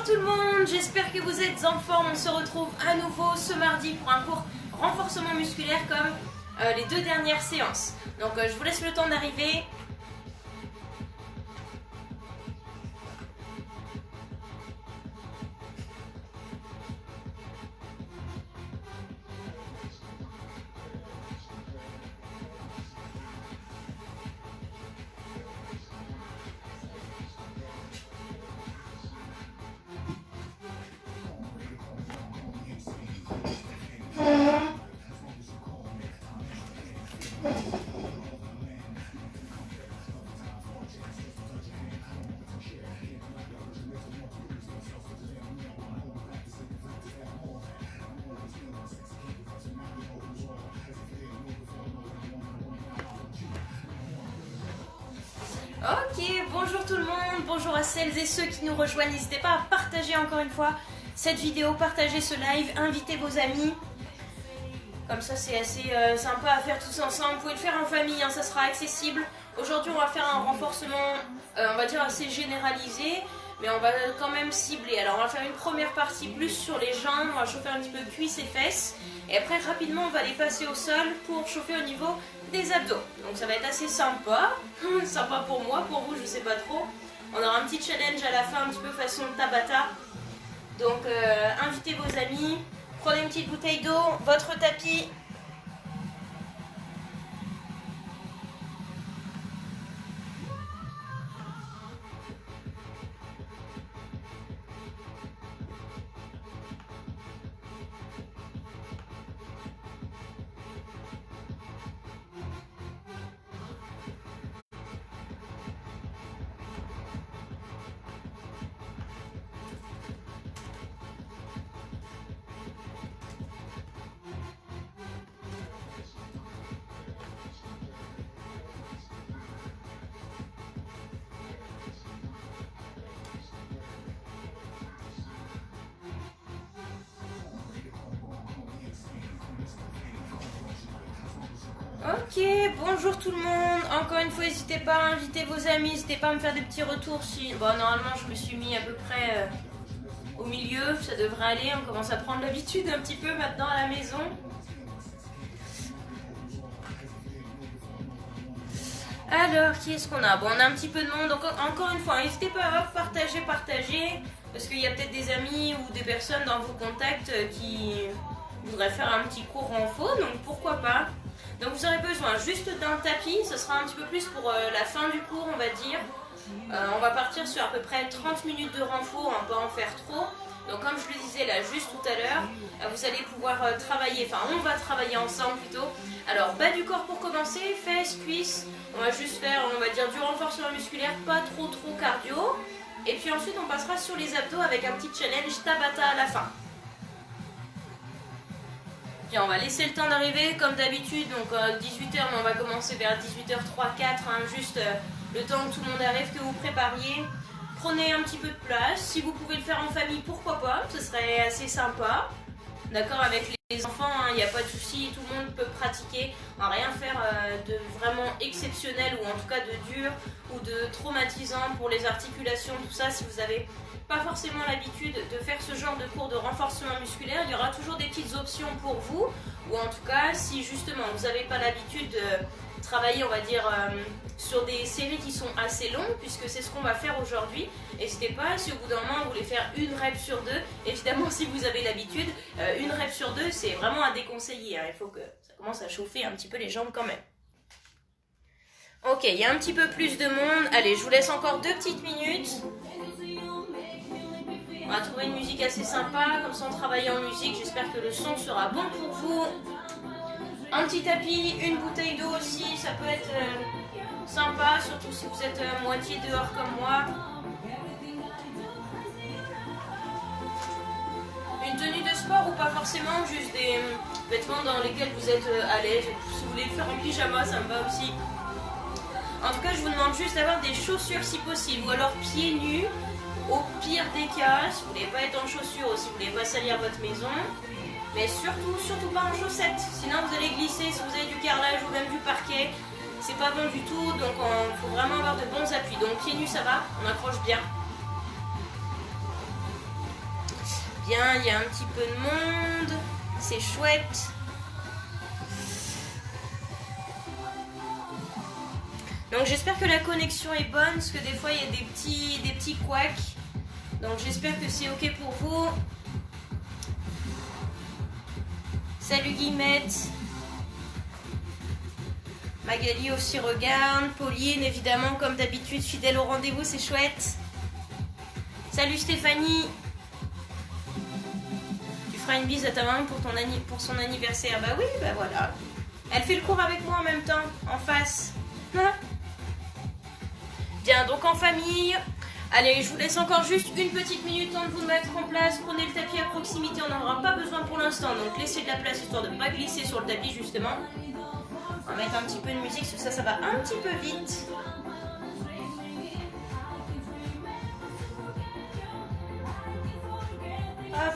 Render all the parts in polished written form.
tout le monde, j'espère que vous êtes en forme. On se retrouve à nouveau ce mardi pour un cours renforcement musculaire comme les deux dernières séances. Donc je vous laisse le temps d'arriver. Ok, bonjour tout le monde, bonjour à celles et ceux qui nous rejoignent. N'hésitez pas à partager encore une fois cette vidéo, partager ce live, invitez vos amis. Comme ça c'est assez sympa à faire tous ensemble. Vous pouvez le faire en famille, hein, ça sera accessible. Aujourd'hui on va faire un renforcement, on va dire assez généralisé, mais on va quand même cibler. Alors on va faire une première partie plus sur les jambes, on va chauffer un petit peu cuisses et fesses. Et après rapidement on va les passer au sol pour chauffer au niveau des abdos. Donc ça va être assez sympa, sympa pour moi, pour vous je sais pas trop. On aura un petit challenge à la fin, un petit peu façon Tabata. Donc invitez vos amis, prenez une petite bouteille d'eau, votre tapis. Ok, bonjour tout le monde. Encore une fois, n'hésitez pas à inviter vos amis, n'hésitez pas à me faire des petits retours. Si... Bon, normalement, je me suis mis à peu près au milieu, ça devrait aller. On commence à prendre l'habitude un petit peu maintenant à la maison. Alors, qui est-ce qu'on a? Bon, on a un petit peu de monde. Donc, encore une fois, n'hésitez pas à partager. Parce qu'il y a peut-être des amis ou des personnes dans vos contacts qui voudraient faire un petit cours renfo. Donc, pourquoi pas? Donc vous aurez besoin juste d'un tapis, ce sera un petit peu plus pour la fin du cours on va dire. On va partir sur à peu près 30 minutes de renfort, on va pas en faire trop. Donc comme je le disais là juste tout à l'heure, vous allez pouvoir travailler, enfin on va travailler ensemble plutôt. Alors bas du corps pour commencer, fesses, cuisses, on va juste faire on va dire du renforcement musculaire, pas trop cardio. Et puis ensuite on passera sur les abdos avec un petit challenge Tabata à la fin. Bien, on va laisser le temps d'arriver comme d'habitude, donc 18h, mais on va commencer vers 18h03, 4, hein, juste le temps que tout le monde arrive, que vous prépariez. Prenez un petit peu de place, si vous pouvez le faire en famille, pourquoi pas, ce serait assez sympa. D'accord, avec les enfants, il n'y a pas de souci, tout le monde peut pratiquer, on va rien faire de vraiment exceptionnel ou en tout cas de dur ou de traumatisant pour les articulations, tout ça, si vous avez pas forcément l'habitude de faire ce genre de cours de renforcement musculaire, il y aura toujours des petites options pour vous, ou en tout cas si justement vous n'avez pas l'habitude de travailler on va dire sur des séries qui sont assez longues, puisque c'est ce qu'on va faire aujourd'hui. N'hésitez pas, si au bout d'un moment vous voulez faire une rep sur deux, évidemment si vous avez l'habitude, une rep sur deux c'est vraiment à déconseiller, hein. Il faut que ça commence à chauffer un petit peu les jambes quand même. Ok, il y a un petit peu plus de monde, allez je vous laisse encore 2 petites minutes. On va trouver une musique assez sympa, comme ça on travaille en musique, j'espère que le son sera bon pour vous. Un petit tapis, une bouteille d'eau aussi, ça peut être sympa, surtout si vous êtes moitié dehors comme moi. Une tenue de sport ou pas forcément, juste des vêtements dans lesquels vous êtes à l'aise. Si vous voulez le faire en pyjama, ça me va aussi. En tout cas, je vous demande juste d'avoir des chaussures si possible, ou alors pieds nus. Au pire des cas, si vous voulez pas être en chaussures ou si vous voulez pas salir votre maison, mais surtout pas en chaussettes, sinon vous allez glisser si vous avez du carrelage ou même du parquet, c'est pas bon du tout, donc il faut vraiment avoir de bons appuis. Donc pieds nus ça va, on accroche bien. bien, il y a un petit peu de monde. C'est chouette. Donc j'espère que la connexion est bonne, parce que des fois il y a des petits couacs. Donc j'espère que c'est ok pour vous. Salut Guillemette. Magali aussi regarde. Pauline évidemment comme d'habitude fidèle au rendez-vous, c'est chouette. Salut Stéphanie. Tu feras une bise à ta maman pour son anniversaire. Bah oui, bah voilà. Elle fait le cours avec moi en même temps, en face. Bien, donc en famille. Allez, je vous laisse encore juste une petite minute temps de vous mettre en place. Prenez le tapis à proximité, on n'en aura pas besoin pour l'instant. Donc laissez de la place histoire de ne pas glisser sur le tapis justement. On va mettre un petit peu de musique, parce que ça va un petit peu vite. Hop.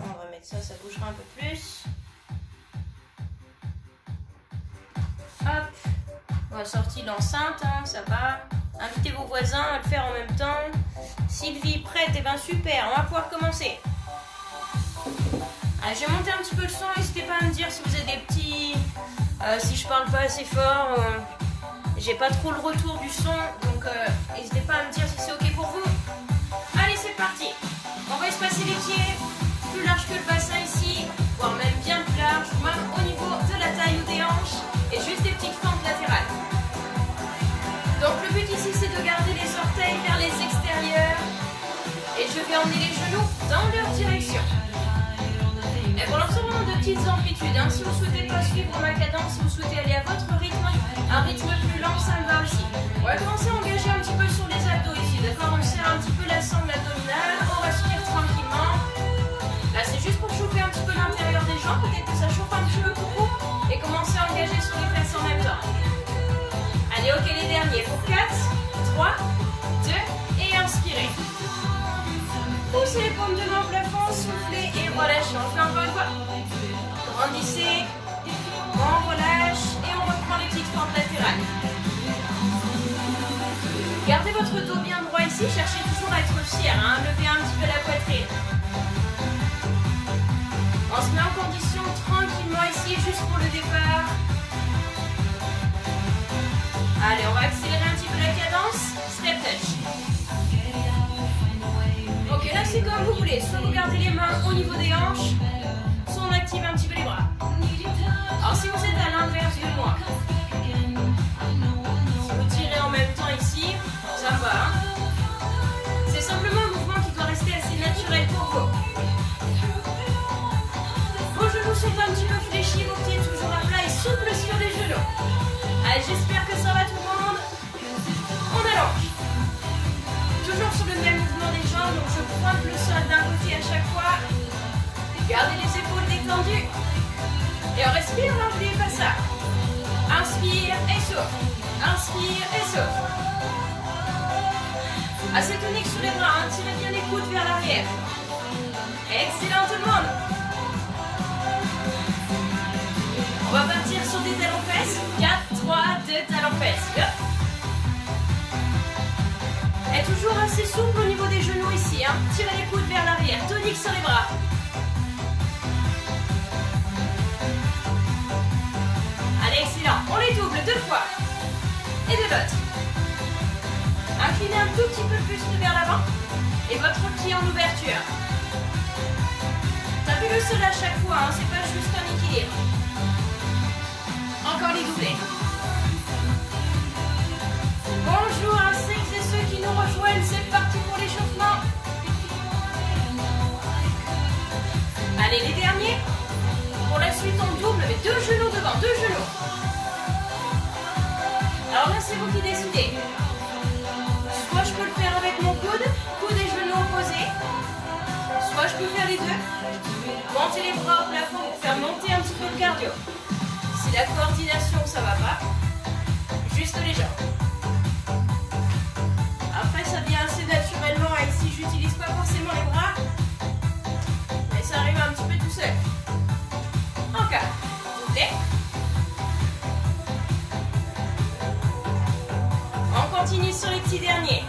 On va mettre ça, ça bougera un peu plus. Hop. On va sortir l'enceinte, hein, ça va. Invitez vos voisins à le faire en même temps. Sylvie, prête? Et bien super, on va pouvoir commencer. Je vais monter un petit peu le son, n'hésitez pas à me dire si vous avez des petits... si je parle pas assez fort, j'ai pas trop le retour du son, donc n'hésitez pas à me dire si c'est ok pour vous. Allez, c'est parti. On va espacer les pieds, plus large que le bassin ici, voire même bien plus large, même au niveau de la taille ou des hanches, et juste des petites fentes latérales. Donc le but ici c'est de garder les orteils vers les extérieurs, et je vais emmener les genoux dans leur direction. Et pour l'instant, vraiment de petites amplitudes. Hein. Si vous ne souhaitez pas suivre ma cadence, si vous souhaitez aller à votre rythme, un rythme plus lent, ça me va aussi. On va commencer à engager un petit peu sur les abdos ici, d'accord? On serre un petit peu la sangle abdominale, on respire tranquillement. Là, c'est juste pour chauffer un petit peu l'intérieur des jambes, peut-être que ça chauffe un petit peu pour vous. Et commencer à engager sur les fesses en même temps. Allez, ok, les derniers. Pour 4, 3, 2 et inspirez. Poussez les paumes de main au plafond, soufflez et relâchez. On le fait encore une fois. Grandissez, on relâche et on reprend les petites fentes latérales. Gardez votre dos bien droit ici, cherchez toujours à être fier, hein. Levez un petit peu la poitrine. On se met en condition tranquillement ici, juste pour le départ. Allez, on va accélérer un petit peu la cadence. Step touch. Ok, là c'est comme vous voulez, soit vous gardez les mains au niveau des hanches, soit on active un petit peu les bras. Alors si vous êtes à l'inverse de moi, si vous tirez en même temps ici, ça va. Hein, c'est simplement un mouvement qui doit rester assez naturel pour vous. Vos genoux sont un petit peu fléchis, vos pieds toujours à plat et souples sur les genoux. Allez, j'espère que ça va tout le monde. On allonge. Toujours sur le même mouvement des jambes, donc je pointe le sol d'un côté à chaque fois. Gardez les épaules détendues. Et on respire, n'oubliez pas ça. Inspire et souffle. Inspire et souffle. Assez tonique sur les bras, hein. Tirez bien les coudes vers l'arrière. Excellent tout le monde. On va partir sur des talons fesses. 4, 3, 2, talons fesses. Hop. Et toujours assez souple au niveau des genoux ici. Hein. Tirez les coudes vers l'arrière. Tonique sur les bras. Allez, excellent. On les double 2 fois. Et de l'autre. Inclinez un tout petit peu plus vers l'avant. Et votre pied en ouverture. Tapez le sol à chaque fois. Hein. C'est pas juste un équilibre. Encore les doublés. Bonjour à celles et ceux qui nous rejoignent, c'est parti pour l'échauffement. Allez, les derniers. Pour la suite, on double avec 2 genoux devant, 2 genoux. Alors là, c'est vous qui décidez. Soit je peux le faire avec mon coude et genoux opposés. Soit je peux faire les deux. Montez les bras au plafond pour faire monter un petit peu le cardio. Si la coordination, ça va pas, juste les jambes. Après, ça vient assez naturellement. Et ici, j'utilise pas forcément les bras, mais ça arrive un petit peu tout seul. Encore. Doublé. On continue sur les petits derniers.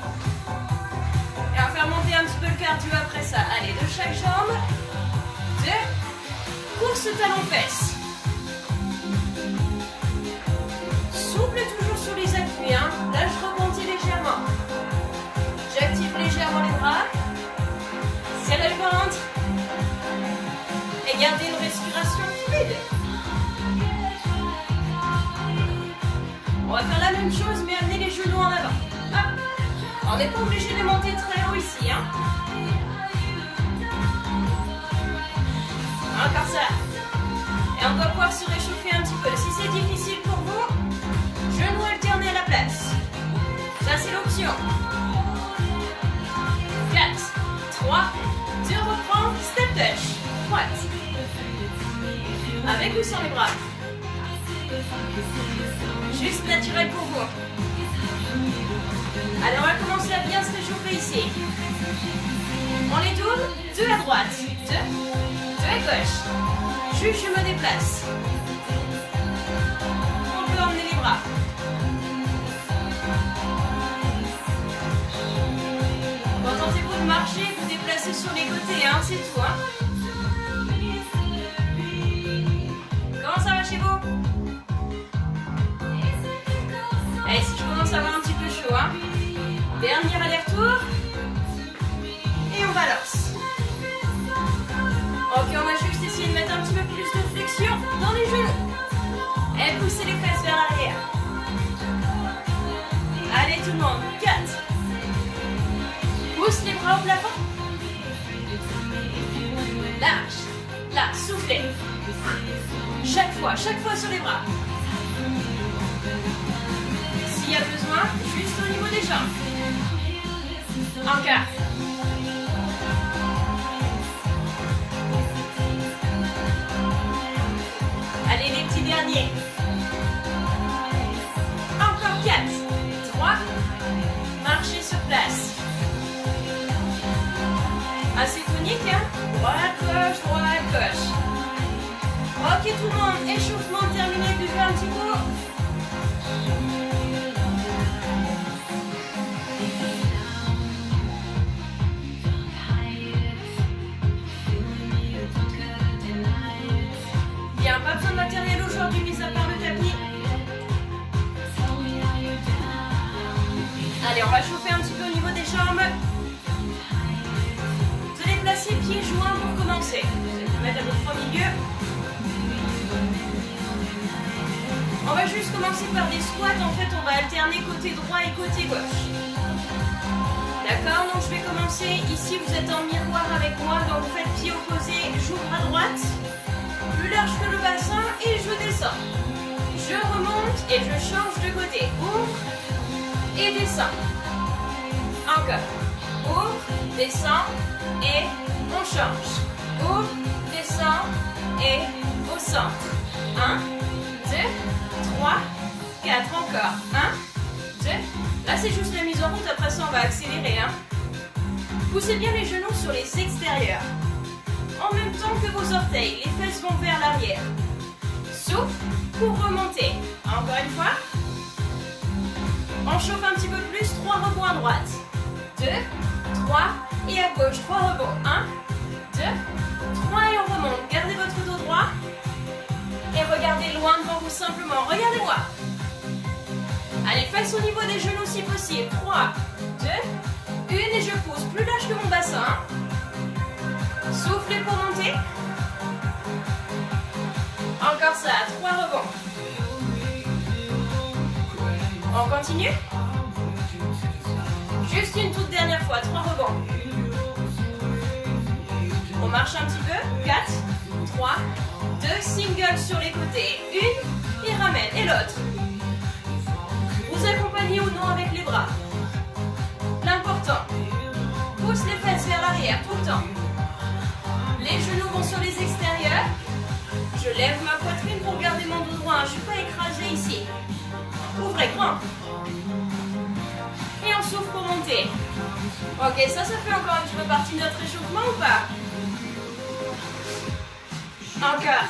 pousse, talon-fesse. Souple toujours sur les appuis, hein. Là, je rebondis légèrement. J'active légèrement les bras. Serrez le ventre. Et gardez une respiration fluide. On va faire la même chose, mais amener les genoux en avant. Hop. On n'est pas obligé de monter très haut ici, hein. Encore ça. Et on va pouvoir se réchauffer un petit peu. Si c'est difficile pour vous, genoux alternés à la place. Ça, c'est l'option. 4, 3, 2, reprends, step touch. Droite. Avec ou sans les bras. Juste naturel pour vous. Allez, on va commencer à bien se réchauffer ici. On les tourne, 2 à droite, 2 à gauche. Juste je me déplace. On peut emmener les bras. Contentez-vous de marcher, vous déplacer sur les côtés, hein, c'est tout. Hein. Comment ça va chez vous? Allez, si je commence à avoir un petit peu chaud, hein. Dernier aller-retour. Et on balance. Ok, on va juste essayer de mettre un petit peu plus de flexion dans les genoux. Et pousser les fesses vers l'arrière. Allez tout le monde, 4. Pousse les bras au plafond. Lâche. Là, soufflez. Chaque fois sur les bras. S'il y a besoin, juste au niveau des jambes. Encore. Allez, les petits derniers. Encore 4, 3. Marchez sur place. Assez tonique, hein? Droite, gauche. Ok, tout le monde, échauffement terminé, buvez un petit coup. Bien, pas besoin de matériel aujourd'hui, mis à part le tapis. Allez, on va chauffer un petit peu au niveau des jambes. Vous allez placer pieds joints pour commencer. Vous allez vous mettre à votre milieu. On va juste commencer par des squats. En fait, on va alterner côté droit et côté gauche. D'accord? Donc, je vais commencer. Ici, vous êtes en miroir avec moi. Donc, vous faites pied opposé. J'ouvre à droite. Plus large que le bassin. Et je descends. Je remonte et je change de côté. Ouvre et descends. Encore. Ouvre, descends et on change. Ouvre, descends et au centre. 1, 2, 3, 4. Encore. 1, 2. Là, c'est juste la mise en route. Après ça, on va accélérer. Hein. Poussez bien les genoux sur les extérieurs. En même temps que vos orteils. Les fesses vont vers l'arrière. Souffle pour remonter. Encore une fois. On chauffe un petit peu plus. 3 rebonds à droite. 2, 3. Et à gauche. 3 rebonds. 1, 2, 3. Et on remonte. Gardez votre dos droit. Et regardez loin devant vous simplement. Regardez-moi. Allez, face au niveau des genoux si possible. 3, 2, 1 et je pousse. Plus large que mon bassin. Soufflez pour monter. Encore ça. 3 rebonds. On continue. Juste une toute dernière fois. 3 rebonds. On marche un petit peu. 4, 3, 2, singles sur les côtés. 1 et ramène. Et l'autre. Vous accompagnez ou non avec les bras. L'important. Pousse les fesses vers l'arrière tout le temps. Les genoux vont sur les extérieurs. Je lève ma poitrine pour garder mon dos droit. Je ne suis pas écrasée ici. Ouvrez grand. Et on souffle pour monter. Ok, ça fait encore un petit peu partie de notre réchauffement ou pas? Encore.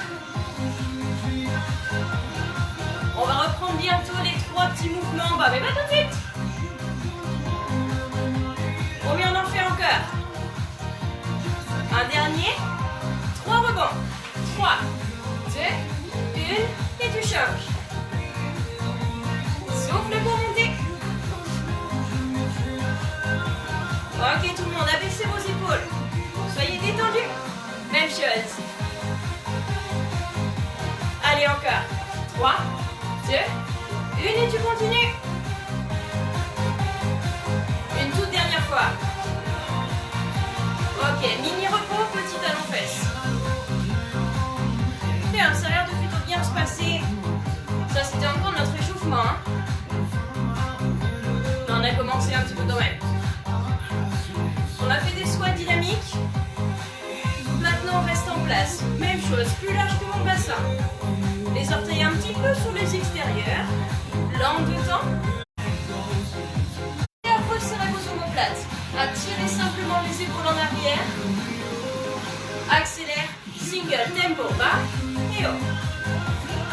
On va reprendre bientôt les 3 petits mouvements en bas, mais pas tout de suite. Combien on en fait encore? Un dernier. 3 rebonds. 3, 3, 2, 1, et tu choques. Souffle pour monter. Ok tout le monde, abaissez vos épaules. Soyez détendus. Même chose. Allez encore. 3, 2, 1 et tu continues. Une toute dernière fois. Ok, mini repos, petit talon fesse. Bien, ça a l'air de plutôt bien se passer. Ça c'était encore notre échauffement. Hein. On a commencé un petit peu quand même. On a fait des squats dynamiques. Maintenant on reste en place. Même chose, plus large que mon bassin. Les orteils un petit peu sur les extérieurs. Langue de temps. Et approche serrez vos omoplates. Attirez simplement les épaules en arrière. Accélère. Single tempo bas et haut.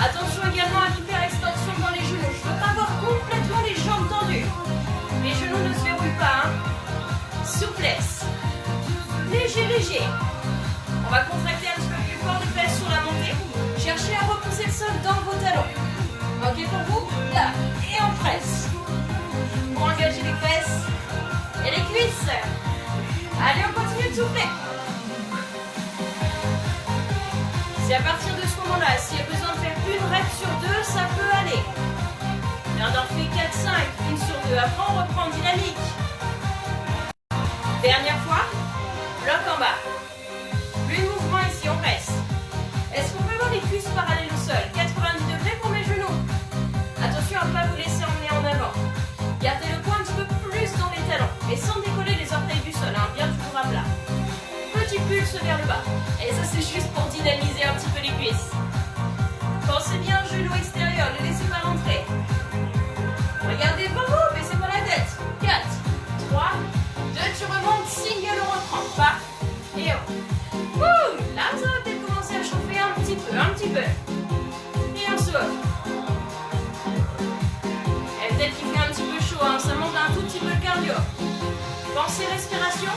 Attention également à l'hyperextension dans les genoux. Je ne veux pas avoir complètement les jambes tendues. Les genoux ne se verrouillent pas. Hein. Souplesse. Léger, léger. On va contracter un petit peu plus fort les fesses sur la montée. Cherchez à repousser le sol dans vos talons. Ok pour vous? Là. Et on presse. Pour engager les fesses et les cuisses. Allez, on continue de souffler. C'est à partir de ce moment-là, s'il y a besoin de faire une rep sur 2, ça peut aller. Et on en fait 4, 5, une sur 2. Après, on reprend dynamique. Dernière fois, bloc en bas. Plus de mouvement ici, on reste. Est-ce qu'on peut voir les cuisses parallèles au sol? 90 degrés pour mes genoux. Attention à ne pas vous laisser emmener en avant. Gardez le poids un petit peu plus dans les talons, mais sans décoller les orteils du sol, hein, bien toujours à plat. Petit pulse vers le bas. Et ça c'est juste pour dynamiser un petit peu les cuisses. Pensez bien au genou extérieur, ne laissez pas rentrer. Regardez pour vous, baissez pas la tête. 4, 3, 2, tu remontes, single, on reprend. Pas et on. Ouh, là ça va peut-être commencer à chauffer un petit peu. Et on souffle. Et peut-être qu'il fait un petit peu chaud, hein, ça monte un tout petit peu le cardio. Pensez respiration.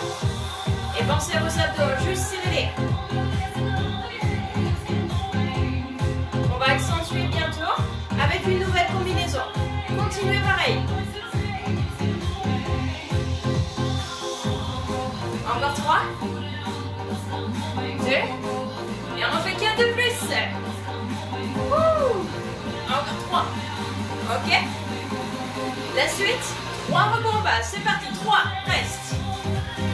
Et pensez à vos abdos, juste serrez-les. On va accentuer bientôt avec une nouvelle combinaison. Continuez pareil. Encore 3. 2. Et on en fait 4 de plus. Encore 3. Ok. La suite, 3 rebonds en bas. C'est parti. 3. Reste.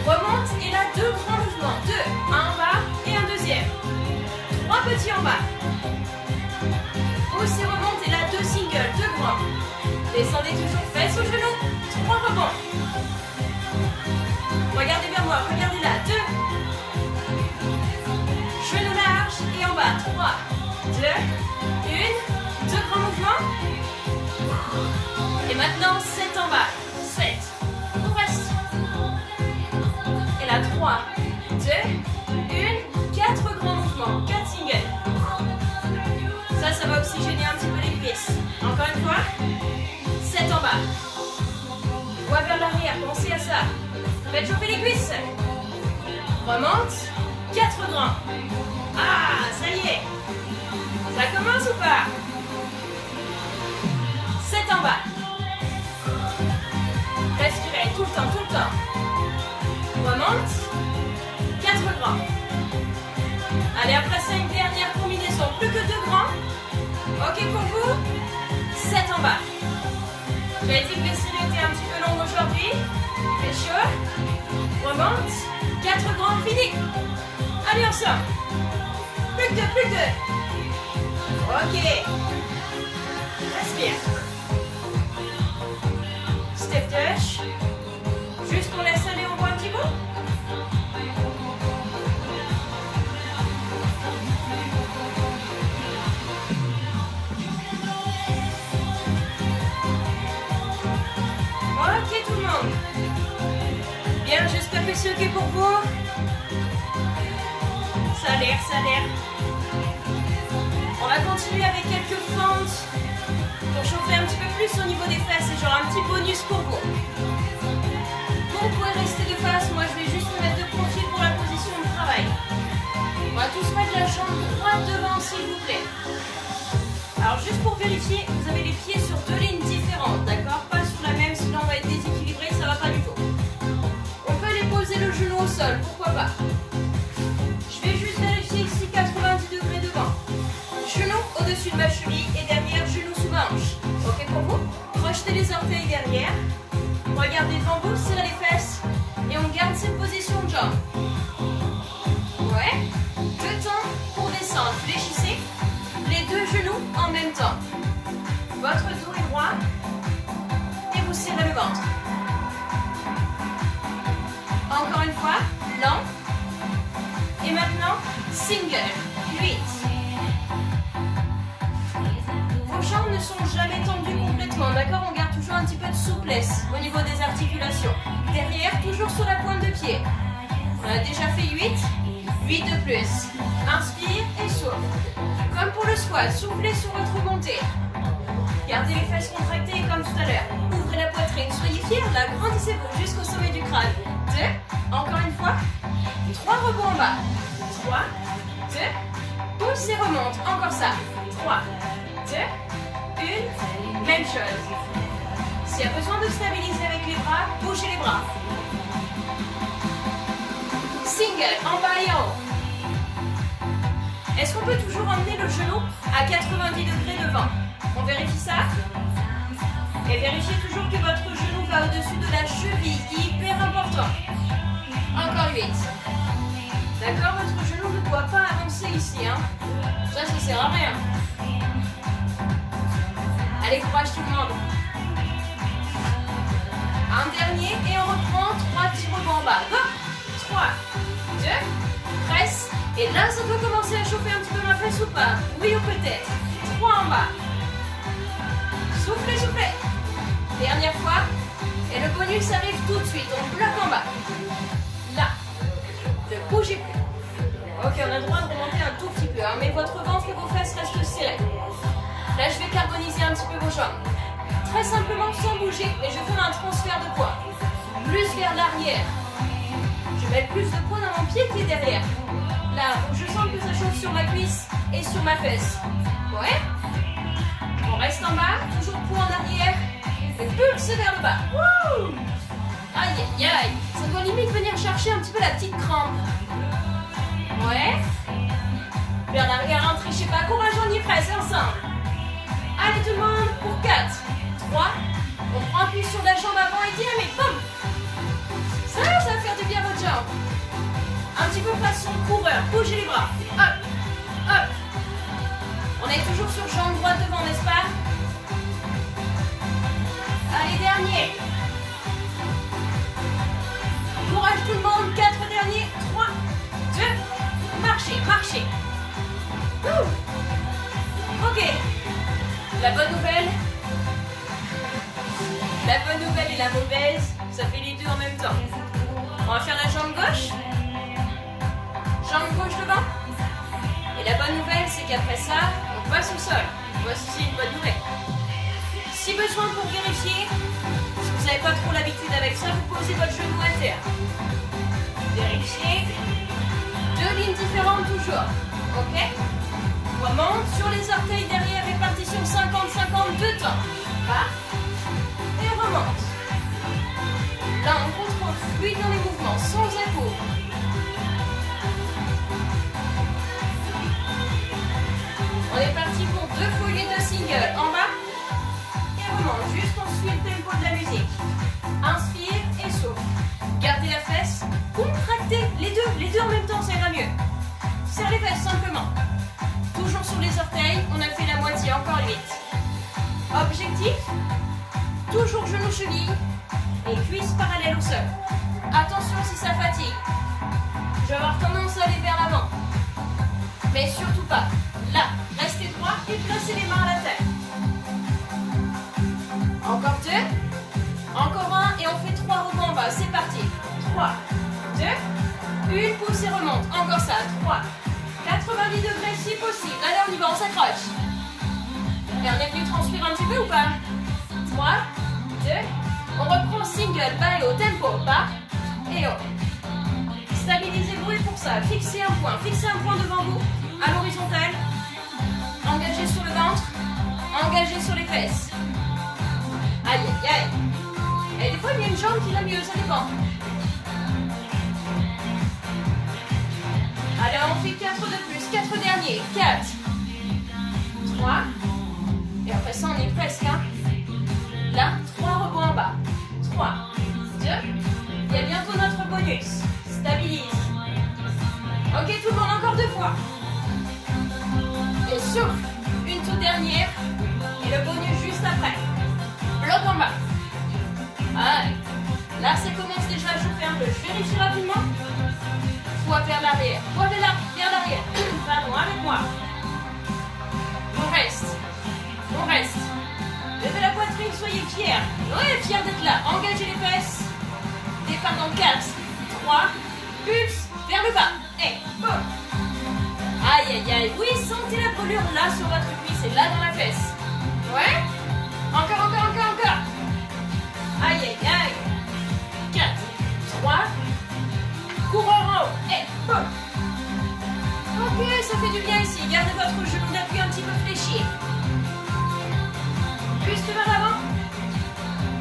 Remonte et là 2 grands mouvements. 2, un en bas et un deuxième. 3 petits en bas. Pousse et remonte et là 2 singles, 2 grands. Descendez toujours fesses au genou. 3 rebonds. Regardez vers moi, regardez là. 2. Genou large et en bas. 3, 2, 1. 2 grands mouvements. Et maintenant 7 en bas. 7. On reste. Et là 3, 2, 1. 4 grands mouvements. 4 singles. Ça va oxygéner un petit peu les cuisses. Encore une fois. 7 en bas. Poids vers l'arrière, pensez à ça. Faites chauffer les cuisses. Remonte. 4 grands. Ah, ça y est. Ça commence ou pas? 7 en bas. Respirez tout le temps. Remonte. 4 grands. Allez, après ça, une dernière combinaison. Plus que 2 grands. Ok pour vous? 7 en bas. J'avais dit que les séries étaient un petit peu longues aujourd'hui. Il fait chaud. Remonte. 4 grands, fini. Allez, on sort. Plus que 2. Ok. Respire. Step touch. Juste on laisse aller, on voit un petit bout. Ok tout le monde. Bien, j'espère que c'est ok pour vous. Ça a l'air. On va continuer avec quelques fentes pour chauffer un petit peu plus au niveau des fesses et genre un petit bonus pour vous. Vous pouvez rester de face, moi je vais juste me mettre de profil pour la position de travail. On va tous mettre la jambe droite devant Alors juste pour vérifier, vous avez les pieds sur deux lignes différentes, d'accord? Pas sur la même, sinon on va être déséquilibré, ça va pas du tout. On peut aller poser le genou au sol, pourquoi pas? Je vais juste vérifier ici 90 degrés devant. Genou au-dessus de ma cheville et derrière, genou sous ma hanche. Ok pour vous? Projetez les orteils derrière. Regardez devant vous, serrez les fesses. Et on garde cette position de jambe. Ouais. 2 temps pour descendre. Fléchissez les 2 genoux en même temps. Votre dos est droit. Et vous serrez le ventre. Encore une fois, lent. Et maintenant, single. 8. Vos jambes ne sont jamais tendues complètement, d'accord? On garde toujours un petit peu de souplesse au niveau des articulations. Derrière, toujours sur la pointe de pied. On a déjà fait 8. 8 de plus. Inspire et souffle. Comme pour le squat, soufflez sur votre montée. Gardez les fesses contractées comme tout à l'heure. Ouvrez la poitrine, soyez fiers, là, grandissez-vous jusqu'au sommet du crâne. 2, encore une fois. 3 rebonds en bas. 3, 2, pousse et remonte. Encore ça. 3, 2, 1, même chose. S'il y a besoin de stabiliser avec les bras, bougez les bras. Single, en bas et en haut. Est-ce qu'on peut toujours emmener le genou à 90 degrés devant? On vérifie ça. Et vérifiez toujours que votre genou va au-dessus de la cheville. Hyper important. Encore 8. D'accord, votre genou ne doit pas avancer ici. Hein. Ça sert à rien. Allez, courage tout le monde. Un dernier et on reprend 3 petits rebonds en bas. Go. 3, 2, presse. Et là, ça peut commencer à chauffer un petit peu ma fesse ou pas? Oui ou peut-être. 3 en bas. Soufflez, soufflez. Dernière fois. Et le bonus arrive tout de suite. On bloque en bas. Là. Ne bougez plus. Ok, on a le droit de remonter un tout petit peu. Hein, mais votre ventre et vos fesses restent serrés. Là, je vais carboniser un petit peu vos jambes. Très simplement, sans bouger, et je fais un transfert de poids. Plus vers l'arrière. Je mets plus de poids dans mon pied qui est derrière. Là, je sens que ça chauffe sur ma cuisse et sur ma fesse. Ouais. On reste en bas, toujours poids en arrière. Et pulse vers le bas. Wouh! Aïe, aïe, aïe. Ça doit limite venir chercher un petit peu la petite crampe. Ouais. Vers l'arrière, ne trichez pas. Courage, on y est presque, ensemble. Allez tout le monde, pour 4, 3, on prend appui sur la jambe avant et dynamique, boum. Ça va faire du bien à votre jambe. Un petit peu façon coureur, bougez les bras, hop, hop. On est toujours sur jambe droite devant, n'est-ce pas? Allez, dernier. Courage tout le monde, 4 derniers, 3, 2, marchez, marchez. Ok. La bonne nouvelle et la mauvaise, ça fait les deux en même temps. On va faire la jambe gauche. Jambe gauche devant. Et la bonne nouvelle, c'est qu'après ça, on passe au sol. Voici une bonne nouvelle. Si besoin pour vérifier, si vous n'avez pas trop l'habitude avec ça, vous posez votre genou à terre. Vérifiez. 2 lignes différentes toujours. Ok? On remonte sur les orteils derrière, répartition 50-50, 2 temps. Pas. Et remonte. Là, on contrôle fluide dans les mouvements, sans épaule. On est parti pour 2 foulées de single. En bas. Et remonte. Juste on suit le tempo de la musique. Inspire et souffle. Gardez la fesse. Contractez les deux en même temps, ça ira mieux. Serre les fesses simplement. Toujours sur les orteils, on a fait la moitié, encore 8. Objectif, toujours genou cheville et cuisses parallèles au sol. Attention si ça fatigue. Je vais avoir tendance à aller vers l'avant. Mais surtout pas. Là, restez droit et placez les mains à la terre. Encore 2. Encore 1 et on fait 3 rebonds en bas. C'est parti. 3, 2, 1, pousse et remonte. Encore ça. 3. 90 degrés si possible. Allez, on y va, on s'accroche. Et on est venu transpirer un petit peu ou pas? 3, 2, on reprend single, bas et haut, tempo, bas et haut. Stabilisez-vous et pour ça, fixez un point devant vous, à l'horizontale. Engagez sur le ventre. Engagé sur les fesses. Aïe, aïe, aïe. Et des fois, il y a une jambe qui va mieux, ça dépend. Allez, on fait 4 de plus. 4 derniers. 4. 3. Et après ça, on est presque. Hein. Là, 3 rebonds en bas. 3, 2. Il y a bientôt notre bonus. Stabilise. Ok, tout le monde, encore 2 fois. Et souffle. Une toute dernière. Et le bonus juste après. Bloc en bas. Allez. Là, ça commence déjà à chauffer un peu. Je vérifie rapidement. Toi vers l'arrière. Toi vers l'arrière. Pardon, avec moi. On reste. On reste. Levez la poitrine, soyez fiers. Ouais, fiers d'être là. Engagez les fesses. Départ dans 4, 3. Pulse vers le bas. Et boum. Aïe, aïe, aïe. Oui, sentez la brûlure là sur votre cuisse et là dans la fesse. Ouais. Encore, encore, encore, encore. Aïe, aïe, aïe. 4, 3. Coureur en haut. Et boum. Ok, ça fait du bien ici. Gardez votre genou d'appui un petit peu fléchi. Juste vers l'avant.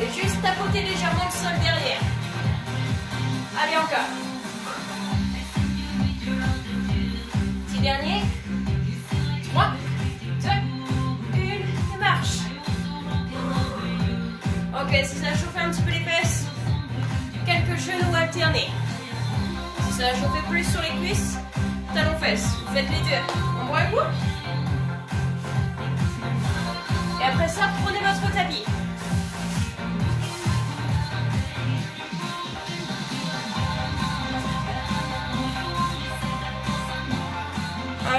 Et juste tapoter légèrement le sol derrière. Allez, encore. Petit dernier. 3, 2, 1. Et marche. Ok, si ça a chauffé un petit peu les fesses, quelques genoux alternés. Si ça a chauffé plus sur les cuisses, talons fesses. Vous faites les deux. On boit un coup. Et après ça, prenez votre tapis.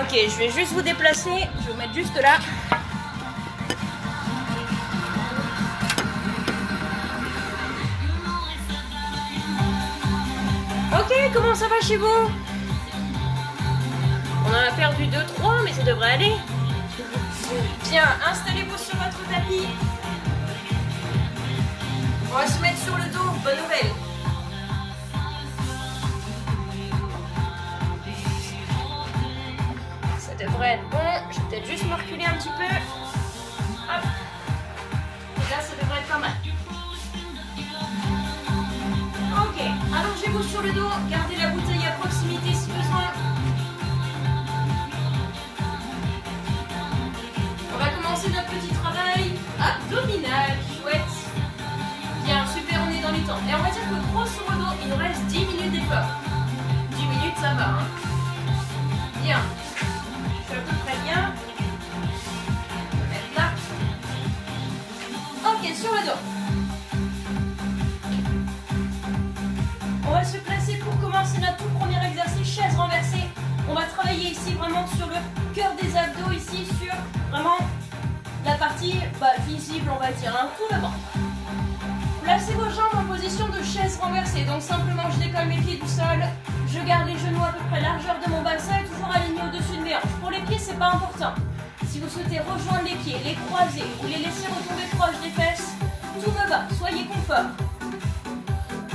Ok, je vais juste vous déplacer. Je vais vous mettre juste là. Ok, comment ça va chez vous? On en a perdu 2-3, mais ça devrait aller. Bien, installez-vous sur votre tapis. On va se mettre sur le dos, bonne nouvelle. Ça devrait être bon. Je vais peut-être juste me reculer un petit peu. Hop. Et là, ça devrait être pas mal. Ok, allongez-vous sur le dos. Gardez la bouteille à proximité si besoin. On va commencer notre petit travail abdominal. Chouette. Bien, super, on est dans les temps. Et on va dire que grosso modo, il nous reste 10 minutes d'effort. 10 minutes, ça va. Hein. Bien. Je suis à peu près bien. Je vais mettre là. Ok, sur le dos. On va se placer pour commencer notre tout premier exercice, chaise renversée. On va travailler ici vraiment sur le cœur des abdos, ici sur vraiment la partie visible, on va dire, hein, tout le ventre. Placez vos jambes en position de chaise renversée. Donc simplement, je décolle mes pieds du sol. Je garde les genoux à peu près largeur de mon bassin et toujours alignés au-dessus de mes hanches. Pour les pieds, c'est pas important. Si vous souhaitez rejoindre les pieds, les croiser ou les laisser retomber proche des fesses, tout me va. Soyez confort.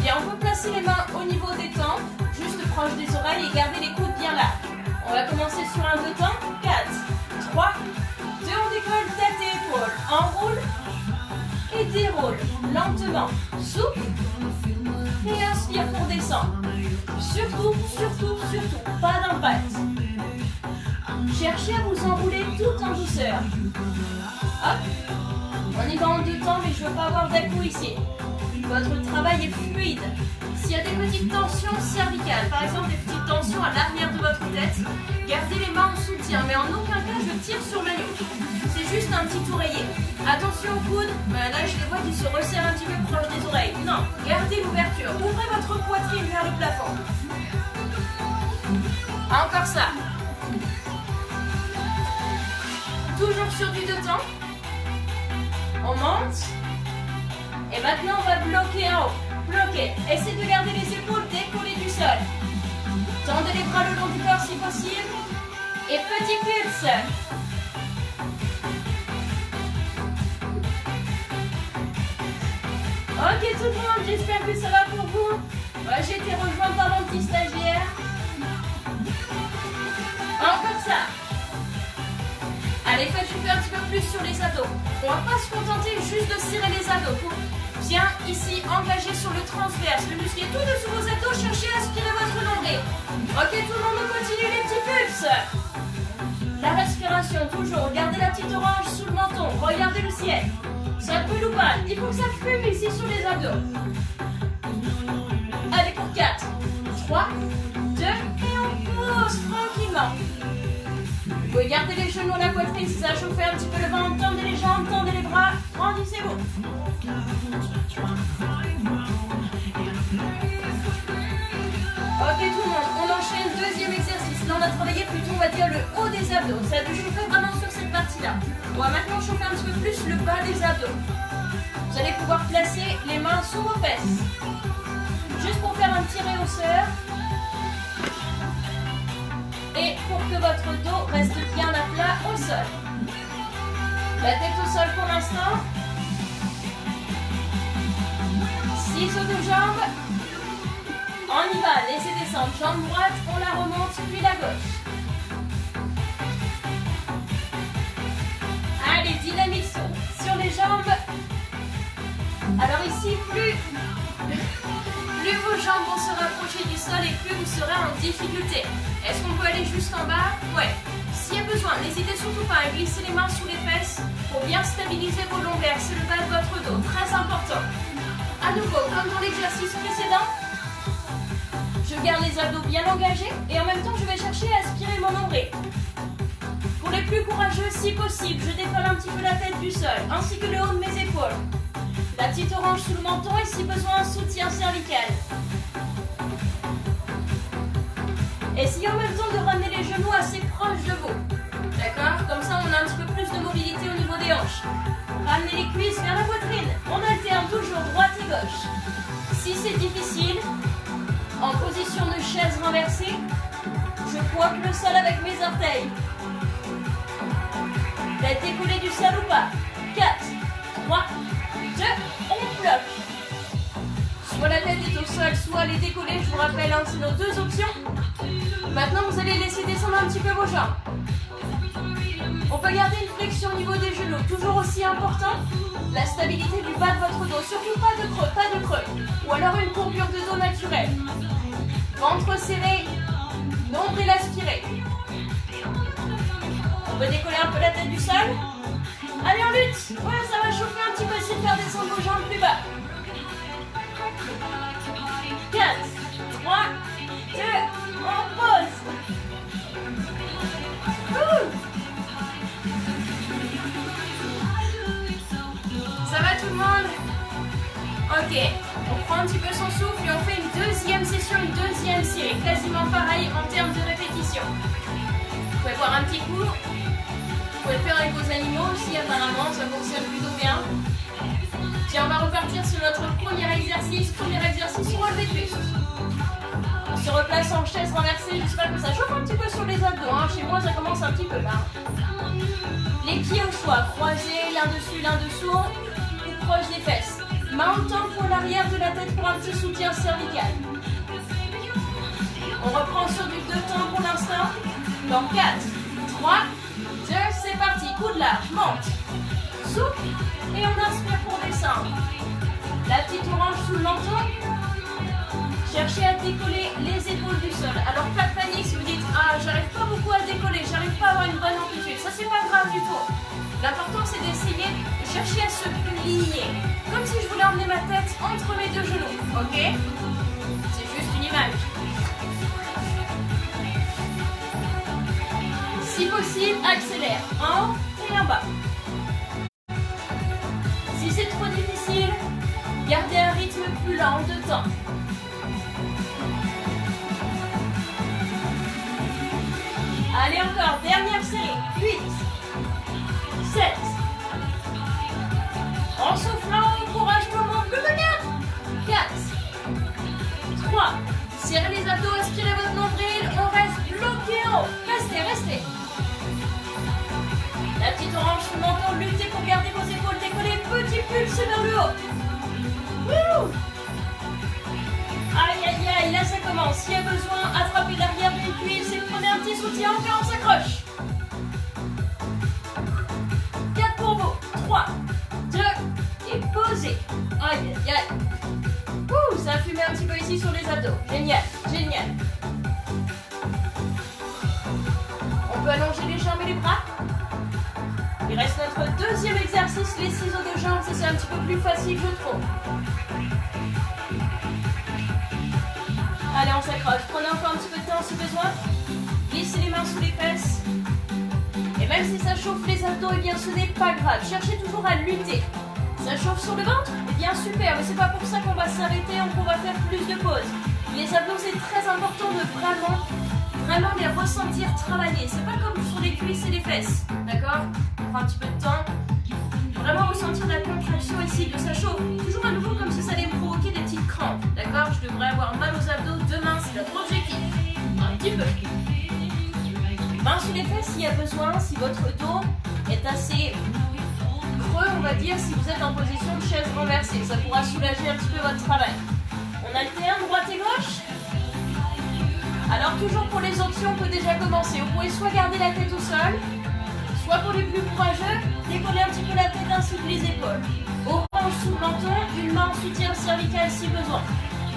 Bien, on peut placer les mains au niveau des tempes, juste proche des oreilles et garder les coudes bien là. On va commencer sur un deux temps. 4, 3, 2, on décolle, tête et épaules. Enroule et déroule lentement. Souffle et inspire pour descendre. Surtout, surtout, surtout, pas d'impact. Cherchez à vous enrouler tout en douceur. Hop. On y va en deux temps, mais je ne veux pas avoir d'à-coup ici. Votre travail est fluide. S'il y a des petites tensions cervicales, par exemple des petites tensions à l'arrière de votre tête, gardez les mains en soutien, mais en aucun cas je tire sur la nuque. C'est juste un petit oreiller. Attention aux coudes, là je les vois qui se resserrent un petit peu proche des oreilles. Non, gardez l'ouverture. Ouvrez votre poitrine vers le plafond. Encore ça. Toujours sur du deux temps. On monte. Et maintenant, on va bloquer en haut. Bloquer. Essayez de garder les épaules décollées du sol. Tendez les bras le long du corps si possible. Et petit pulse. Ok tout le monde, j'espère que ça va pour vous. J'ai été rejointe par mon petit stagiaire. Encore ça. Allez. Allez, faites chauffer un petit peu plus sur les abdos. On va pas se contenter juste de serrer les abdos. Bien ici, engagé sur le transverse. Le muscle est tout dessous vos abdos. Cherchez à aspirer votre nombril. Ok, tout le monde, on continue les petits pulses. La respiration, toujours. Gardez la petite orange sous le menton. Regardez le ciel. Ça brûle ou pas? Il faut que ça fume ici sur les abdos. Allez, pour 4, 3, 2, et on pose tranquillement. Vous pouvez garder les genoux, la poitrine si ça a chauffé un petit peu le ventre. Tendez les jambes, tendez les bras. Grandissez-vous. Ok tout le monde, on enchaîne deuxième exercice. Là on a travaillé plutôt, on va dire, le haut des abdos. Ça a dû chauffer vraiment sur cette partie-là. On va maintenant chauffer un petit peu plus le bas des abdos. Vous allez pouvoir placer les mains sous vos fesses. Juste pour faire un petit réhausseur. Et pour que votre dos reste bien à plat au sol. La tête au sol pour l'instant. 6 sauts de jambes. On y va, laissez descendre. Jambe droite, on la remonte, puis la gauche. Allez, dynamique sur les jambes. Alors ici, plus vos jambes vont se rapprocher du sol et plus vous serez en difficulté. Est-ce qu'on peut aller jusqu'en bas? Ouais. S'il y a besoin, n'hésitez surtout pas à glisser les mains sous les fesses pour bien stabiliser vos lombaires. C'est le bas de votre dos, très important. À nouveau, comme dans l'exercice précédent, je garde les abdos bien engagés et en même temps, je vais chercher à aspirer mon nombril. Pour les plus courageux, si possible, je décolle un petit peu la tête du sol, ainsi que le haut de mes épaules. La petite orange sous le menton et si besoin, un soutien cervical. Essayez en même temps de ramener les genoux assez proches de vous. D'accord? Comme ça, on a un petit peu plus de mobilité au niveau des hanches. Ramenez les cuisses vers la poitrine. On alterne toujours droite et gauche. Si c'est difficile, en position de chaise renversée, je pointe le sol avec mes orteils. Tête décollée du sol ou pas? 4, 3, 2, on bloque. Soit la tête est au sol, soit elle est décollée. Je vous rappelle, c'est nos deux options. Maintenant, vous allez laisser descendre un petit peu vos jambes. On peut garder une flexion au niveau des genoux. Toujours aussi important, la stabilité du bas de votre dos. Surtout pas de creux, pas de creux. Ou alors une courbure de dos naturelle. Ventre serré, nombril aspiré. On peut décoller un peu la tête du sol. Allez, en lutte. Ouais, ça va chauffer un petit peu. Essayez de faire descendre vos jambes plus bas. 4, 3, 2, on pose. Ça va tout le monde? Ok, on prend un petit peu son souffle et on fait une deuxième session, une deuxième série. Quasiment pareil en termes de répétition. Vous pouvez boire un petit coup. Vous pouvez le faire avec vos animaux aussi, apparemment, ça fonctionne plutôt bien. Tiens, on va repartir sur notre premier exercice relevé de buste. On se replace en chaise renversée, j'espère que ça chauffe un petit peu sur les abdos. Hein. Chez moi, ça commence un petit peu là. Les pieds au choix, croisés l'un dessus, l'un dessous, ou proche des fesses. Main en temps pour l'arrière de la tête pour un petit soutien cervical. On reprend sur du 2 temps pour l'instant. Dans 4, 3, 2, c'est parti. Coude large, monte. Souple. Et on inspire pour descendre. La petite orange sous le menton. Cherchez à décoller les épaules du sol. Alors pas de panique si vous dites « Ah, j'arrive pas beaucoup à décoller, j'arrive pas à avoir une bonne amplitude ». Ça, c'est pas grave du tout. L'important, c'est d'essayer de chercher à se plier. Comme si je voulais emmener ma tête entre mes deux genoux. Ok? C'est juste une image. Si possible, accélère. En haut et en bas. Si c'est trop difficile, gardez un rythme plus lent de temps. Allez encore, dernière série. 8, 7. En soufflant, courage tout le monde. Plus de 4, 3. Serrez les abdos, aspirez votre nombril. On reste bloqué en haut. Restez, restez. La petite orange sous le menton, luttez pour garder vos épaules décollées. Petit pulse vers le haut. Wouh! Aïe, aïe, aïe, là ça commence. S'il y a besoin, attrapez l'arrière d'une cuisse et prenez un petit soutien. Encore, on s'accroche. fumée un petit peu ici sur les abdos. Génial, génial. On peut allonger les jambes et les bras. Il reste notre deuxième exercice, les ciseaux de jambes. Ça, c'est un petit peu plus facile, je trouve. Allez, on s'accroche. Prenez encore un petit peu de temps si besoin. Glissez les mains sous les fesses. Et même si ça chauffe les abdos, eh bien ce n'est pas grave. Cherchez toujours à lutter. Ça chauffe sur le ventre? Eh bien super, mais c'est pas pour ça qu'on va s'arrêter, qu'on va faire plus de pauses. Les abdos, c'est très important de vraiment les ressentir travailler. C'est pas comme sur les cuisses et les fesses. D'accord? On prend un petit peu de temps. Vraiment ressentir la contraction ici, que ça chauffe. Toujours à nouveau comme si ça allait me provoquer des petites crampes. D'accord? Je devrais avoir mal aux abdos demain, c'est notre objectif. Un petit peu. Main sous les fesses s'il y a besoin, si votre dos est assez creux, on va dire, si vous êtes en position de chaise renversée. Ça pourra soulager un petit peu votre travail. On alterne droite et gauche. Alors toujours pour les options, on peut déjà commencer. Vous pouvez soit garder la tête au sol, soit pour les plus courageux, décoller un petit peu la tête ainsi que les épaules. Orange sous le menton, une main en soutien cervical si besoin.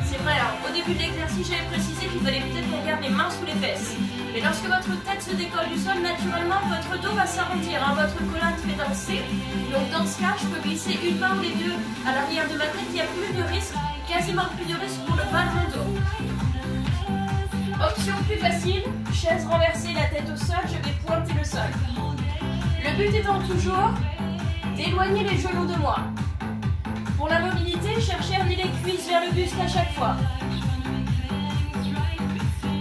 C'est vrai, hein, au début de l'exercice, j'avais précisé qu'il fallait peut-être qu'on garde les mains sous les fesses. Mais lorsque votre tête se décolle du sol, naturellement, votre dos va s'arrondir. Hein, votre colonne fait un C. Donc dans ce cas, je peux glisser une main ou les deux à l'arrière de ma tête. Il n'y a plus de risque, quasiment plus de risque pour le bas de mon dos. Option plus facile, chaise renversée, la tête au sol, je vais pointer le sol. Le but étant toujours d'éloigner les genoux de moi. Pour la mobilité, cherchez à amener les cuisses vers le buste à chaque fois.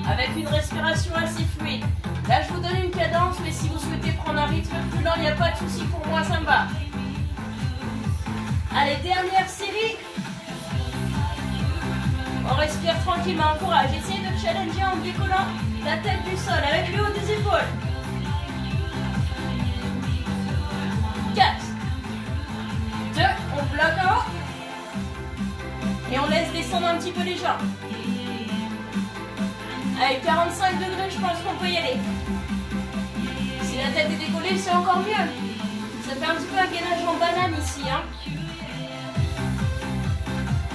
Avec une respiration assez fluide. Là, je vous donne une cadence, mais si vous souhaitez prendre un rythme plus lent, il n'y a pas de souci pour moi, ça me va. Allez, dernière série. On respire tranquillement, courage. Essayez de challenger en décollant la tête du sol avec le haut des épaules. 4, 2, on bloque en haut. Et on laisse descendre un petit peu les jambes. Avec 45 degrés, je pense qu'on peut y aller. Si la tête est décollée, c'est encore mieux. Ça fait un petit peu un gainage en banane ici. Hein.